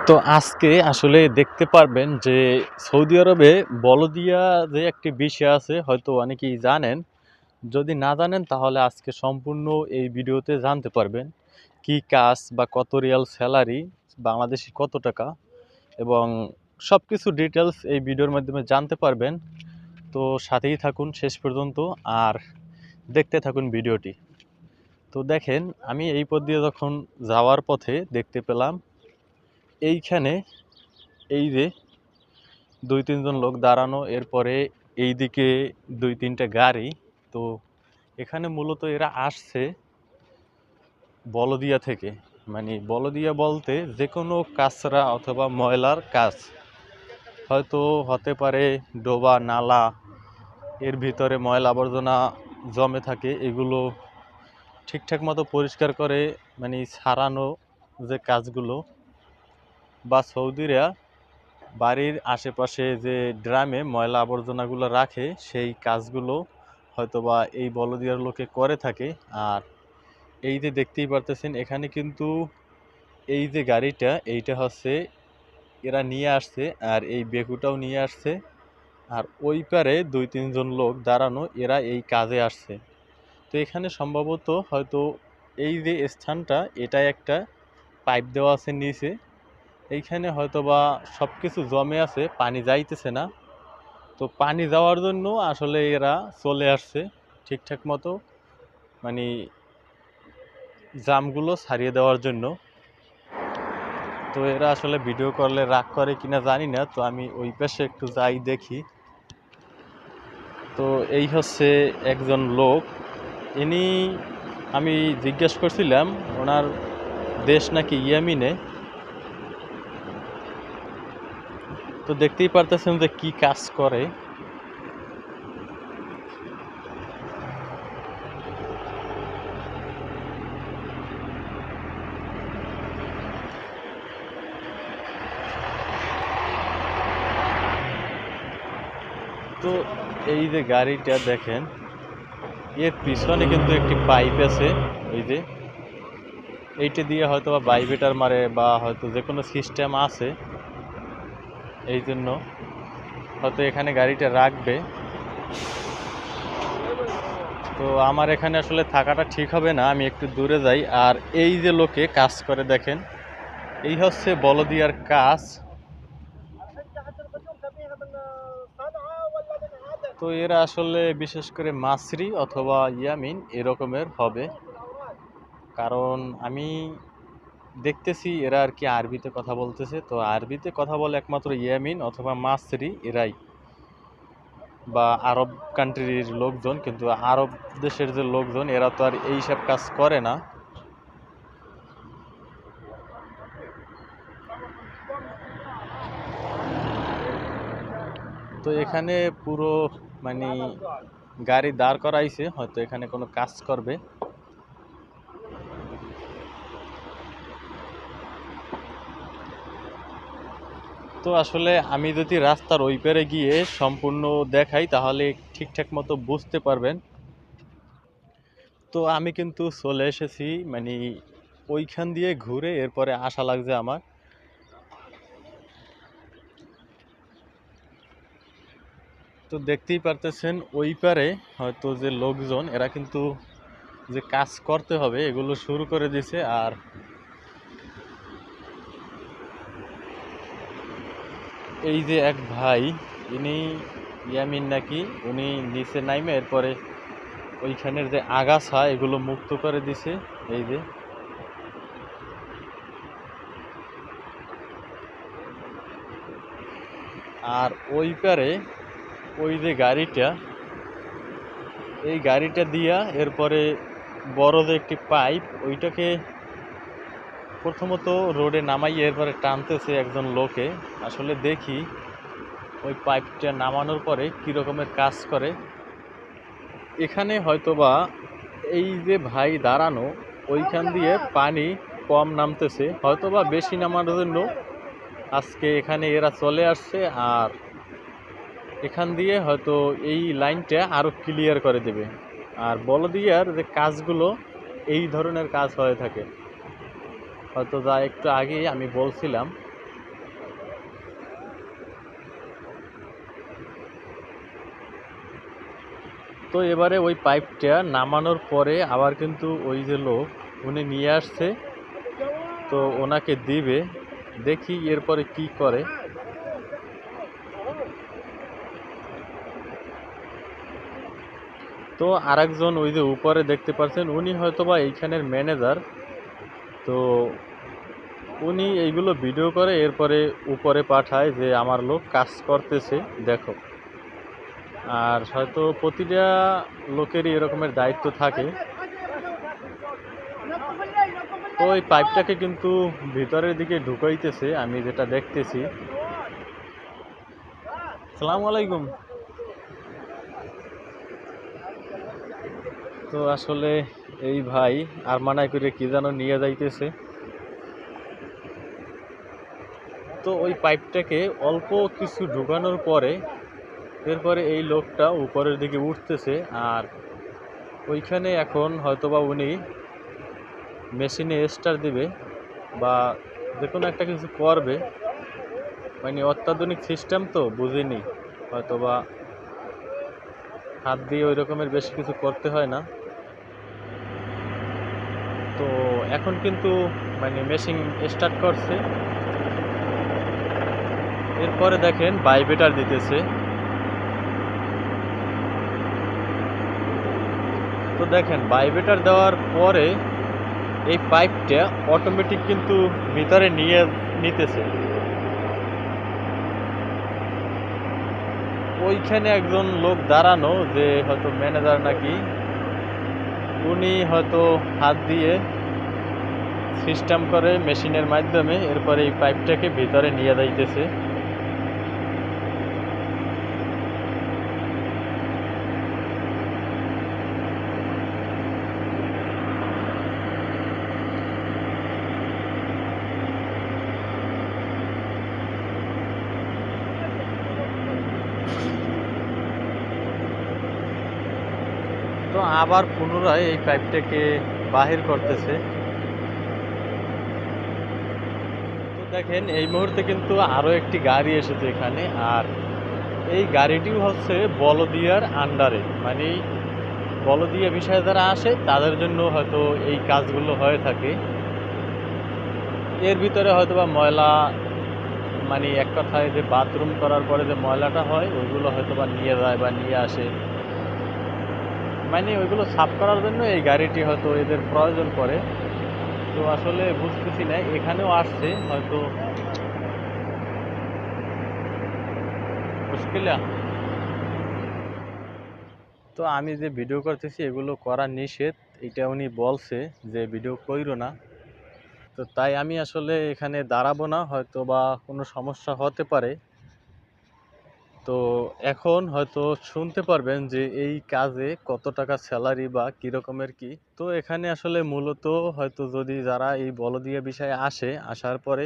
তো আজকে আসলে দেখতে পারবেন যে সৌদি আরবে বলদিয়া যে একটি বিষয় আছে হয়তো অনেকেই জানেন। যদি না জানেন তাহলে আজকে সম্পূর্ণ এই ভিডিওতে জানতে পারবেন কি কাজ বা কত রিয়াল স্যালারি, বাংলাদেশি কত টাকা এবং সব কিছু ডিটেলস এই ভিডিওর মাধ্যমে জানতে পারবেন। তো সাথেই থাকুন শেষ পর্যন্ত আর দেখতে থাকুন ভিডিওটি। তো দেখেন, আমি এই পথ দিয়ে যখন যাওয়ার পথে দেখতে পেলাম এইখানে এই যে ২-৩ জন লোক দাঁড়ানো, এরপরে এইদিকে ২-৩টা গাড়ি। তো এখানে মূলত এরা আসছে বলদিয়া থেকে, মানে বলদিয়া বলতে যে কোনো কাঁচরা অথবা ময়লার কাজ, হয়তো হতে পারে ডোবা নালা, এর ভিতরে ময়লা আবর্জনা জমে থাকে, এগুলো ঠিকঠাক মতো পরিষ্কার করে মানে ছাড়ানো যে কাজগুলো, বা সৌদিরা বাড়ির আশেপাশে যে ড্রামে ময়লা আবর্জনাগুলো রাখে সেই কাজগুলো হয়তোবা এই বলদিয়ার লোকে করে থাকে। আর এই যে দেখতেই পারতেছেন এখানে কিন্তু এই যে গাড়িটা, এইটা হচ্ছে এরা নিয়ে আসছে, আর এই বেকুটাও নিয়ে আসছে, আর ওই পারে ২-৩ জন লোক দাঁড়ানো, এরা এই কাজে আসছে। তো এখানে সম্ভবত হয়তো এই যে স্থানটা, এটা একটা পাইপ দেওয়া আছে নিচে, এইখানে হয়তোবা সব কিছু জমে আছে, পানি যাইতেছে না। তো পানি যাওয়ার জন্য আসলে এরা চলে আসছে ঠিকঠাক মতো, মানে জামগুলো ছাড়িয়ে দেওয়ার জন্য। তো এরা আসলে ভিডিও করলে রাগ করে কিনা জানি না, তো আমি ওই পাশে একটু যাই দেখি। তো এই হচ্ছে একজন লোক, ইনি, আমি জিজ্ঞেস করছিলাম ওনার দেশ নাকি ইয়েমেনে। তো দেখতেই পারতেছেন যে কি কাজ করে। তো এই যে গাড়িটা দেখেন, এর পিছনে কিন্তু একটি পাইপ আছে, এই যে এইটা দিয়ে হয়তো বা বাইবেটার মারে, বা হয়তো যে কোনো সিস্টেম আছে, এই জন্য হয়তো এখানে গাড়িটা রাখবে। তো আমার এখানে আসলে থাকাটা ঠিক হবে না, আমি একটু দূরে যাই। আর এই যে লোকে কাজ করে দেখেন, এই হচ্ছে বলদিয়ার কাজ। তো এরা আসলে বিশেষ করে মাসরি অথবা ইয়ামিন এরকমের হবে, কারণ আমি দেখতেছি এরা আর কি আরবিতে কথা বলতেছে। তো আরবিতে কথা বলে একমাত্র ইয়ামিন অথবা মাসরি এরাই, বা আরব কান্ট্রির লোকজন। কিন্তু আরব দেশের যে লোকজন, এরা তো আর এইসব কাজ করে না। তো এখানে পুরো মানে গাড়ি দাঁড় করাইছে, হয়তো এখানে কোনো কাজ করবে। তো আসলে আমি যদি রাস্তার ওই পারে গিয়ে সম্পূর্ণ দেখাই তাহলে ঠিকঠাক মতো বুঝতে পারবেন। তো আমি কিন্তু চলে এসেছি, মানে ওইখান দিয়ে ঘুরে এরপরে আসা লাগছে আমার। তো দেখতেই পারতেছেন ওই পারে হয়তো যে লোকজন, এরা কিন্তু যে কাজ করতে হবে এগুলো শুরু করে দিছে। আর এই যে এক ভাই, ইনি ইয়ামিন নাকি, উনি নিচে নাইমে এরপরে ওইখানের যে আগাছা এগুলো মুক্ত করে দিছে, এই যে। আর ওই পারে ওই যে গাড়িটা, এই গাড়িটা দিয়া এরপরে বড় যে একটি পাইপ, ওইটাকে প্রথমত রোডে নামাইয়ে এরপরে টানতেছে একজন লোকে। আসলে দেখি ওই পাইপটা নামানোর পরে কী রকমের কাজ করে। এখানে হয়তোবা এই যে ভাই দাঁড়ানো, ওইখান দিয়ে পানি কম নামতেছে, হয়তোবা বেশি নামানোর জন্য আজকে এখানে এরা চলে আসছে। আর এখান দিয়ে হয়তো এই লাইনটা আরও ক্লিয়ার করে দেবে। আর বলদিয়ার যে কাজগুলো এই ধরনের কাজ হয়ে থাকে, হয়তো যা একটু আগে আমি বলছিলাম। তো এবারে ওই পাইপটা নামানোর পরে আবার কিন্তু ওই যে লোক উনি নিয়ে আসছে, তো ওনাকে দিবে, দেখি এরপরে কি করে। তো আরেকজন ওই যে উপরে দেখতে পাচ্ছেন উনি হয়তোবা এইখানের ম্যানেজার, তো উনি এইগুলো ভিডিও করে এরপরে উপরে পাঠায় যে আমার লোক কাজ করতেছে দেখো। আর হয়তো প্রতিটা লোকেরই এরকমের দায়িত্ব থাকে। তো এই পাইপটাকে কিন্তু ভিতরের দিকে ঢুকাইতেছে, আমি যেটা দেখতেছি। আসসালামু আলাইকুম। তো আসলে এই ভাই আরমানাই করে কি যেন নিয়ে যাইতেছে। তো ওই পাইপটাকে অল্প কিছু ঢুকানোর পরে এরপরে এই লোকটা উপরের দিকে উঠতেছে, আর ওইখানে এখন হয়তোবা উনি মেশিনে স্টার দিবে বা যে কোনো একটা কিছু করবে, মানে অত্যাধুনিক সিস্টেম তো বুঝিনি, হয়তোবা হাত দিয়ে ওই রকমের বেশি কিছু করতে হয় না। তো এখন কিন্তু মানে মেশিন স্টার্ট করছে, এরপরে দেখেন ভাইব্রেটর দিতেছে। তো দেখেন ভাইব্রেটর দেওয়ার পরে এই পাইপটা অটোমেটিক কিন্তু ভিতরে নিয়ে নিতেছে। ওইখানে একজন লোক দাঁড়ানো যে হয়তো ম্যানেজার নাকি, উনি হয়তো হাত দিয়ে সিস্টেম করে মেশিনের মাধ্যমে এরপরে এই পাইপটাকে ভিতরে নিয়ে যাইতেছে। তো আবার পুনরায় এই পাইপটাকে বাহির করতেছে। তো দেখেন এই মুহূর্তে কিন্তু আরো একটি গাড়ি এসেছে এখানে, আর এই গাড়িটিও হচ্ছে বলদিয়ার আন্ডারে, মানে বলদিয়া বিষয়ে যারা আসে তাদের জন্য হয়তো এই কাজগুলো হয়ে থাকে। এর ভিতরে হয়তোবা ময়লা, মানে এক কথায় যে বাথরুম করার পরে যে ময়লাটা হয় ওইগুলো হয়তোবা নিয়ে যায় বা নিয়ে আসে, মানে ওইগুলো সাফ করার জন্য এই গাড়িটি হয়তো এদের প্রয়োজন পড়ে। তো আসলে বুঝতেছি না, এখানেও আসছে হয়তো মুশকিলা। তো আমি যে ভিডিও করতেছি এগুলো করা নিষেধ, এটা উনি বলছে যে ভিডিও কইরো না। তো তাই আমি আসলে এখানে দাঁড়াবো না, হয়তো বা কোনো সমস্যা হতে পারে। তো এখন হয়তো শুনতে পারবেন যে এই কাজে কত টাকা স্যালারি বা কী রকমের কি। তো এখানে আসলে মূলত হয়তো যদি যারা এই বলদিয়া বিষয়ে আসে, আসার পরে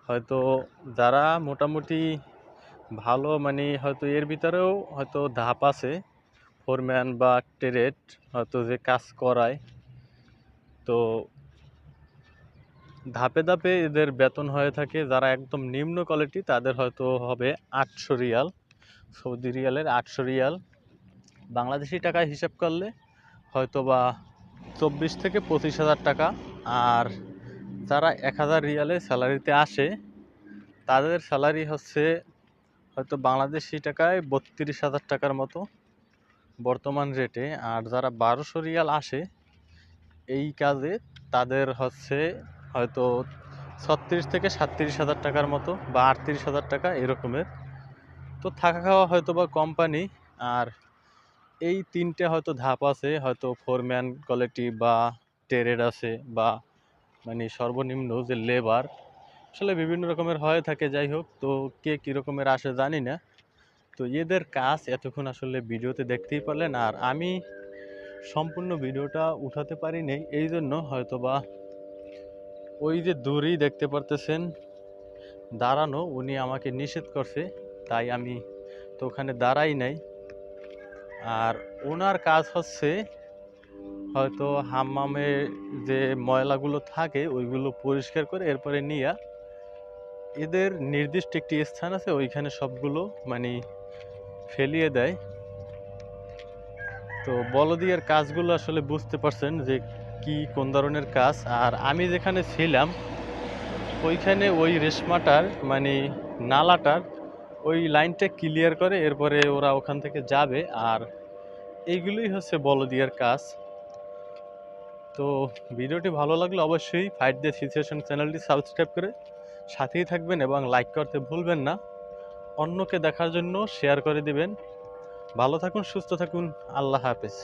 হয়তো যারা মোটামুটি ভালো, মানে হয়তো এর ভিতরেও হয়তো ধাপ আছে, ফোরম্যান বা ট্রেড হয়তো যে কাজ করায়, তো ধাপে ধাপে এদের বেতন হয়ে থাকে। যারা একদম নিম্ন কোয়ালিটি তাদের হয়তো হবে 800 রিয়াল, সৌদি রিয়ালের 800 রিয়াল, বাংলাদেশি টাকায় হিসাব করলে হয়তো বা 24 থেকে 25 হাজার টাকা। আর যারা 1000 রিয়ালে স্যালারিতে আসে তাদের স্যালারি হচ্ছে হয়তো বাংলাদেশি টাকায় 32 হাজার টাকার মতো বর্তমান রেটে। আর যারা 1200 রিয়াল আসে এই কাজে তাদের হচ্ছে হয়তো 36 থেকে 37 হাজার টাকার মতো বা 38 হাজার টাকা এরকমের। তো থাকা খাওয়া হয়তো বা কোম্পানি। আর এই তিনটে হয়তো ধাপ আছে, হয়তো ফোরম্যান কোয়ালিটি বা ট্রেড আছে বা মানে সর্বনিম্ন যে লেবার, আসলে বিভিন্ন রকমের হয়ে থাকে। যাই হোক, তো কে কী রকমের আসে জানি না। তো এদের কাজ এতক্ষণ আসলে ভিডিওতে দেখতেই পারলেন, আর আমি সম্পূর্ণ ভিডিওটা উঠাতে পারিনি, এই জন্য হয়তো বা ওই যে দূরেই দেখতে পারতেছেন দাঁড়ানো, উনি আমাকে নিষেধ করছে, তাই আমি তো ওখানে দাঁড়াই নাই। আর ওনার কাজ হচ্ছে হয়তো হাম্মামে যে ময়লাগুলো থাকে ওইগুলো পরিষ্কার করে এরপরে নিয়ে এদের নির্দিষ্ট একটি স্থান আছে ওইখানে সবগুলো মানে ফেলিয়ে দেয়। তো বলদিয়ার কাজগুলো আসলে বুঝতে পারছেন যে কি কোন ধরনের কাজ। আর আমি যেখানে ছিলাম ওইখানে ওই রেশমাটার মানে নালাটার ওই লাইনটা ক্লিয়ার করে এরপরে ওরা ওখান থেকে যাবে। আর এইগুলোই হচ্ছে বলদিয়ার কাজ। তো ভিডিওটি ভালো লাগলে অবশ্যই ফাইট দ্য সিচুয়েশন চ্যানেলটি সাবস্ক্রাইব করে সাথেই থাকবেন এবং লাইক করতে ভুলবেন না। অন্যকে দেখার জন্য শেয়ার করে দিবেন। ভালো থাকুন, সুস্থ থাকুন, আল্লাহ হাফেজ।